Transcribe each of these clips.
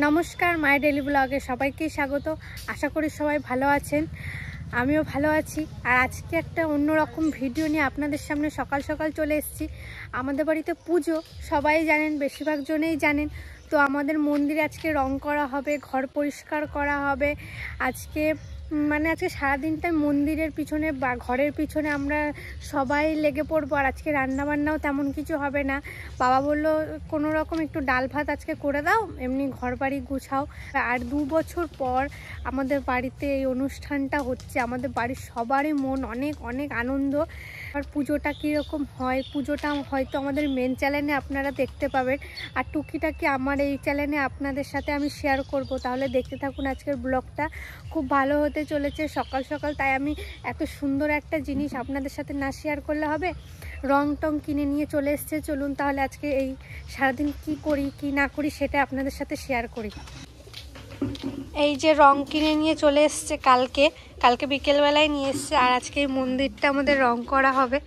নমস্কার, my daily ব্লগে সবাইকে স্বাগত। আশা করি সবাই ভালো আছেন, আমিও ভালো আছি। আর আজকে একটা অন্যরকম ভিডিও নিয়ে আপনাদের সামনে সকাল সকাল চলে এসেছি। আমাদের বাড়িতে পুজো, সবাই জানেন, বেশিরভাগ জনেই জানেন। তো আমাদের মন্দিরে আজকে রং করা হবে, ঘর পরিষ্কার করা হবে। আজকে সারাদিনটা মন্দিরের পিছনে বা ঘরের পিছনে আমরা সবাই লেগে পড়বো। আর আজকে রান্নাবান্নাও তেমন কিছু হবে না। বাবা বললো কোনো রকম একটু ডাল ভাত আজকে করে দাও, এমনি ঘর বাড়ি গুছাও। আর 2 বছর পর আমাদের বাড়িতে এই অনুষ্ঠানটা হচ্ছে। আমাদের বাড়ির সবারই মন অনেক অনেক আনন্দ। আর পুজোটা কীরকম হয়, পুজোটা হয়তো আমাদের মেন চ্যানেলে আপনারা দেখতে পাবেন, আর টুকিটাকি আমার এই চ্যানেলে আপনাদের সাথে আমি শেয়ার করব। তাহলে দেখতে থাকুন আজকের ব্লগটা, খুব ভালো হতে চলেছে সকাল সকাল। তাই আমি এত সুন্দর একটা জিনিস আপনাদের সাথে না শেয়ার করলে হবে। রং টং কিনে নিয়ে চলে এসছে। চলুন তাহলে আজকে এই সারাদিন কি করি কি না করি সেটা আপনাদের সাথে শেয়ার করি। এই যে রং কিনে নিয়ে চলে এসছে, কালকে বিকেলবেলায় নিয়ে এসছে। আর আজকে এই মন্দিরটা আমাদের রং করা হবে।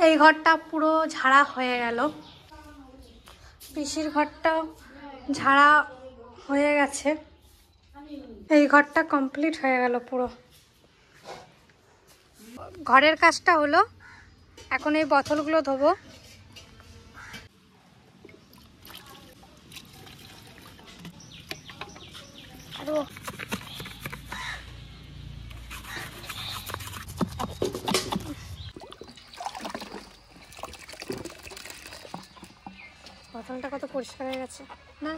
এই ঘরটা পুরো ঝাড়া হয়ে গেল, পিসির ঘরটাও ঝাড়া হয়ে গেছে। এই ঘরটা কমপ্লিট হয়ে গেল পুরো। ঘরের কাজটা হলো, এখন এই বোতলগুলো ধোবো। বোতলটা কত পরিষ্কার হয়ে গেছে না?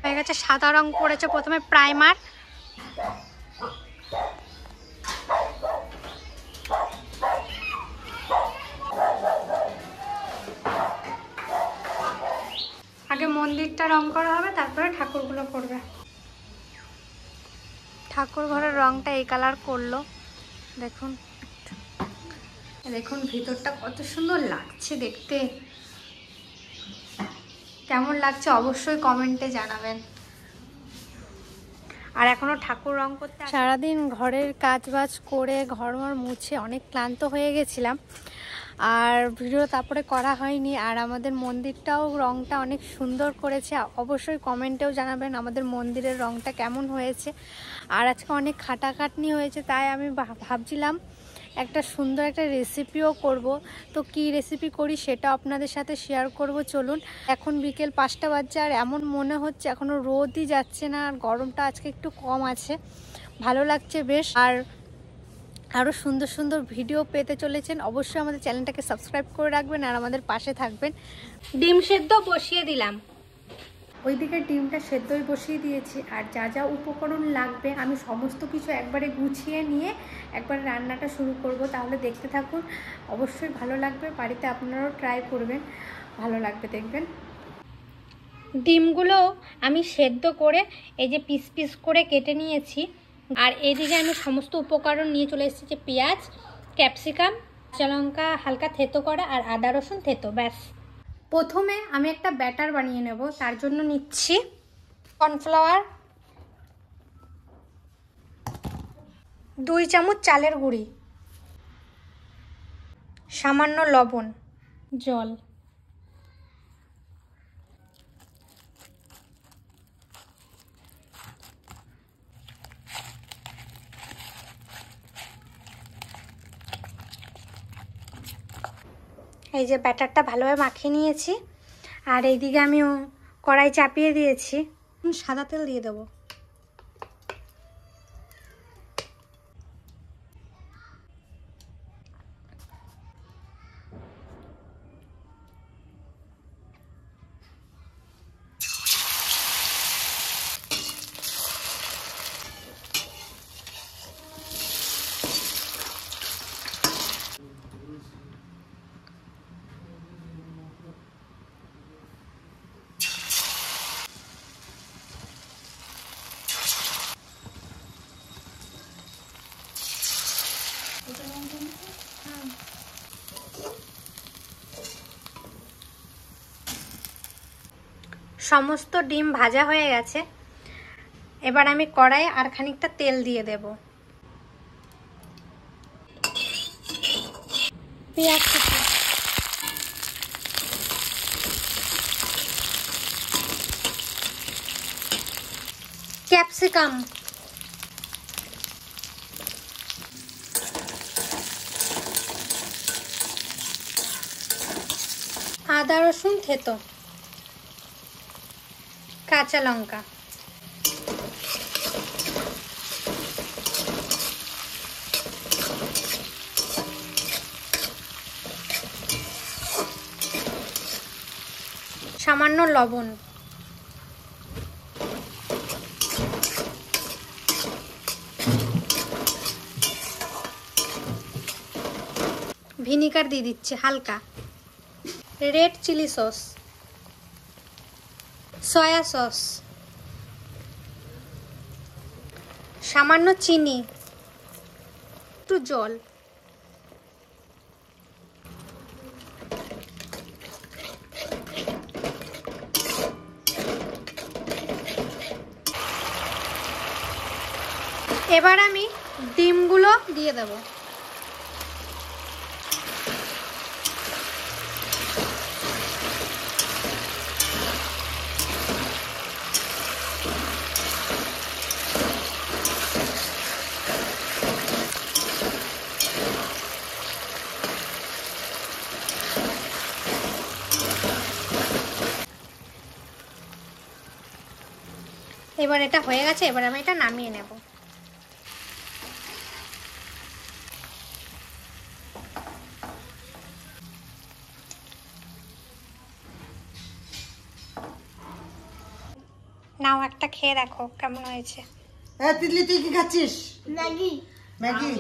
হয়ে গেছে, সাদা রং পড়েছে প্রথমে প্রাইমার। আগে মন্দিরটা রং করা হবে, তারপরে ঠাকুরগুলো করবে। ঠাকুর ঘরের রংটা এই কালার করলো, দেখুন দেখুন ভিতরটা কত সুন্দর লাগছে দেখতে। কেমন লাগছে অবশ্যই কমেন্টে জানাবেন। আর এখনো ঠাকুর রং করতে, সারাদিন ঘরের কাজ বাজ করে ঘর মুছে অনেক ক্লান্ত হয়ে গেছিলাম, আর ভিডিও তারপরে করা হয়নি। আর আমাদের মন্দিরটাও রংটা অনেক সুন্দর করেছে, অবশ্যই কমেন্টেও জানাবেন আমাদের মন্দিরের রংটা কেমন হয়েছে। আর আজকে অনেক খাটাখাটনি হয়েছে, তাই আমি ভাবছিলাম একটা সুন্দর একটা রেসিপিও করব। তো কি রেসিপি করি সেটা আপনাদের সাথে শেয়ার করব। চলুন, এখন বিকেল 5টা বাজছে, আর এমন মনে হচ্ছে এখনও রোদই যাচ্ছে না, আর গরমটা আজকে একটু কম আছে, ভালো লাগছে বেশ। আর আরও সুন্দর সুন্দর ভিডিও পেতে চলেছেন, অবশ্যই আমাদের চ্যানেলটাকে সাবস্ক্রাইব করে রাখবেন আর আমাদের পাশে থাকবেন। ডিম সেদ্ধ বসিয়ে দিলাম, ওইদিকে ডিমটা সেদ্ধই বসিয়ে দিয়েছি। আর যা যা উপকরণ লাগবে আমি সমস্ত কিছু একবারে গুছিয়ে নিয়ে একবার রান্নাটা শুরু করব। তাহলে দেখতে থাকুন, অবশ্যই ভালো লাগবে। বাড়িতে আপনারাও ট্রাই করবেন, ভালো লাগবে দেখবেন। ডিমগুলো আমি সেদ্ধ করে এই যে পিস পিস করে কেটে নিয়েছি। আর এদিকে আমি সমস্ত উপকরণ নিয়ে চলে এসেছি, যে পেঁয়াজ, ক্যাপসিকাম, কাঁচা লঙ্কা হালকা থেতো করা, আর আদা রসুন থেতো, ব্যাস। প্রথমে আমি একটা ব্যাটার বানিয়ে নেব। তার জন্য নিচ্ছি কর্নফ্লাওয়ার, 2 চামচ চালের গুঁড়ি, সামান্য লবণ, জল। এই যে ব্যাটারটা ভালোভাবে মাখিয়ে নিয়েছি। আর এইদিকে আমি কড়াই চাপিয়ে দিয়েছি, সাদা তেল দিয়ে দেবো। সমস্ত ডিম ভাজা হয়ে গেছে। এবার আমি কড়াইয়ে আর খানিকটা তেল দিয়ে দেব। পেঁয়াজ কুচি, ক্যাপসিকাম, আদা রসুন থেতো, কাঁচা লঙ্কা, সামান্য লবণ, ভিনিগার দিয়ে দিচ্ছি হালকা, red chilli sauce, soya sauce, সামান্য চিনি, একটু জল। এবার আমি ডিমগুলো দিয়ে দেব। এবার এটা হয়ে গেছে, এবার আমি এটা নামিয়ে নেব। নাও একটা খেয়ে দেখো কেমন হয়েছে। তিতলি তুই কি খাচ্ছিস? ম্যাগি। ম্যাগি?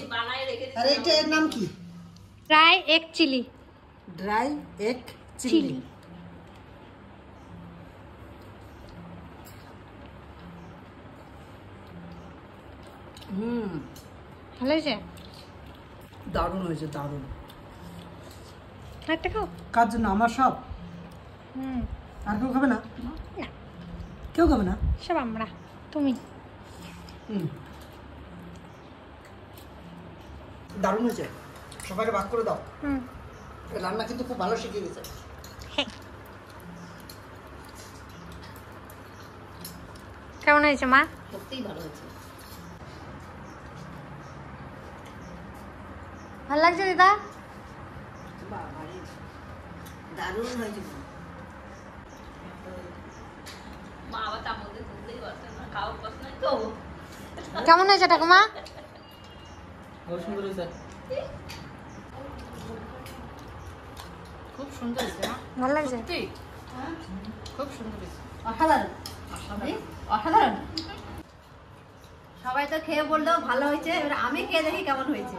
আর এইটা এর নাম কি? Dry egg chilli. Dry egg chilli. ভালো হয়েছে? দারুণ হয়েছে, দারুণ। একটা খাও। কার জন্য? আমার সব? আর কেউ খাবে না? না, কেউ খাবে না, সব আমরা। তুমি? দারুণ হয়েছে, সবাইকে ভাগ করে দাও। রান্না কিন্তু খুব ভালো শিখে গেছে। কেমন হয়েছে মা? সত্যিই ভালো হয়েছে। ভালো লাগছে দিদা? দারুণ হয়েছে। কেমন হয়েছে ঠাকুমা? খুব সুন্দর হয়েছে। খুব সুন্দর হয়েছে। ভালো লাগছে? খুব সুন্দর হয়েছে। অসাধারণ, অসাধারণ। সবাই তো খেয়ে বললো ভালো হয়েছে, এবার আমি খেয়ে দেখি কেমন হয়েছে।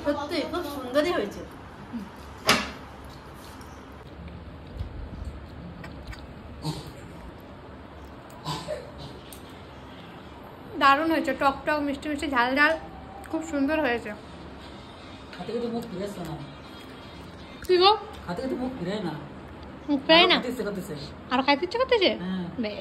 সত্যি খুব সুন্দরই হয়েছে। দারুণ হয়েছে, টক টক মিষ্টি মিষ্টি ঝাল ঝাল, খুব সুন্দর হয়েছে। খাতে কিন্তু মুখ ফিরেছে না। কি গো? খাতে কিন্তু মুখ ফিরে না। মুখ ফিরে না? করতেছে। আর খাইতে ইচ্ছে করতেছে? বেশ।